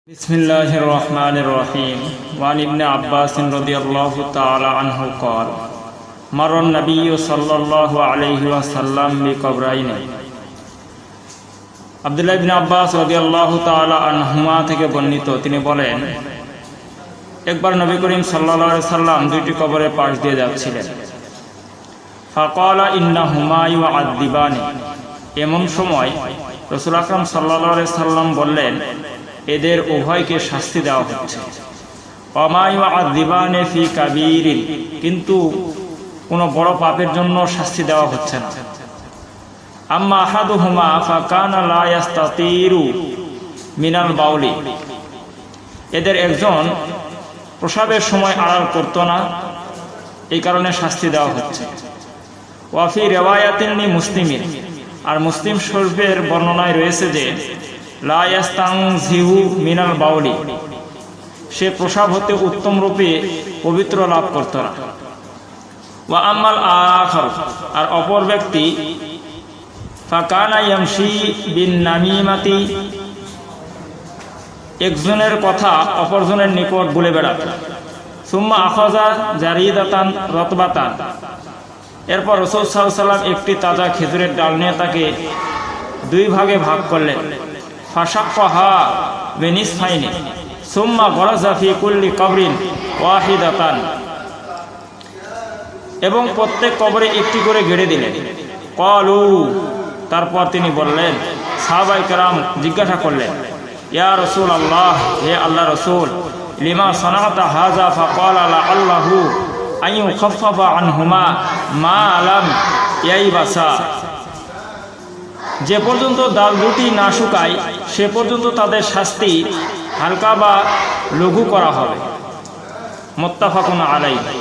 बिस्मिल्लाहिर रहमानिर रहीम वान इब्न अब्बास रदियल्लाहु ताआला अन्हु क़ाल मर्रन नबिय्यु सल्लल्लाहु अलैहि वसल्लम बिक़ब्राइन। আব্দুল্লাহ ইবনে আব্বাস রাদিয়াল্লাহু তাআলা আনহুমা থেকে বর্ণিত, তিনি বলেন, একবার নবী করিম সাল্লাল্লাহু আলাইহি সাল্লাম দুইটি কবরের পাশ দিয়ে যাচ্ছিলেন। ফাকালা ইন্নাহুমা ইউআযিবানি। এমন সময় রাসূল আকরাম সাল্লাল্লাহু আলাইহি সাল্লাম বললেন, এদের উভয়কে শাস্তি দেওয়া হচ্ছে। ওমা ইউআযিবানি ফি কাবীরিন, কিন্তু কোনো বড় পাপের জন্য শাস্তি দেওয়া হচ্ছে না। আম্মা আহাদুহুমা ফাকানা লা ইস্তাতিরু মিনাল বাউলি, এদের একজন প্রসাবের সময় আড়াল করত না, এই কারণে শাস্তি দেওয়া হচ্ছে। ওয়া ফি রিওয়ায়াতিন মুসলিমিন, আর মুসলিম শরীফের বর্ণনায় রয়েছে যে লা ইস্তানজিহু মিনাল বাউলি, সে প্রসাব হতে উত্তম রূপে পবিত্র লাভ করত না। ওয়া আম্মাল আখার, আর অপর ব্যক্তি ফাকানা ইয়ামশি বিন নামিমাতি, একজনের কথা অপরজনের নিকট বলে বেড়াত। সুম্মা আখাযা জারিদাতান রতবাতান, এরপর রাসূল সাল্লাল্লাহু আলাইহি ওয়াসাল্লাম একটি তাজা খেজুরের ডাল নিয়ে তাকে দুই ভাগে ভাগ করলেন। ফাশাক্কাহা বিনিসফাইনি সুম্মা গরাজা ফি কুল্লি কবরিন ওয়াহিদাতান, এবং প্রত্যেক কবরে একটি করে গেড়ে দিলেন। ক্বালু, তারপর তিনি বললেন, সাহাবায়ে কেরাম জিজ্ঞাসা করলেন, ইয়া রাসূলুল্লাহ, হে আল্লাহ রাসূল, লিমা সানাতা হাযা? ফাকালা লাআল্লাহু আন ইউখাফফাফা আনহুমা মা লাম ইয়াইবাসা, যে পর্যন্ত ডাল দুটি না শুকায় সে পর্যন্ত তাদের শাস্তি হালকা বা লঘু করা হবে। মুত্তাফাকুন আলাইহি।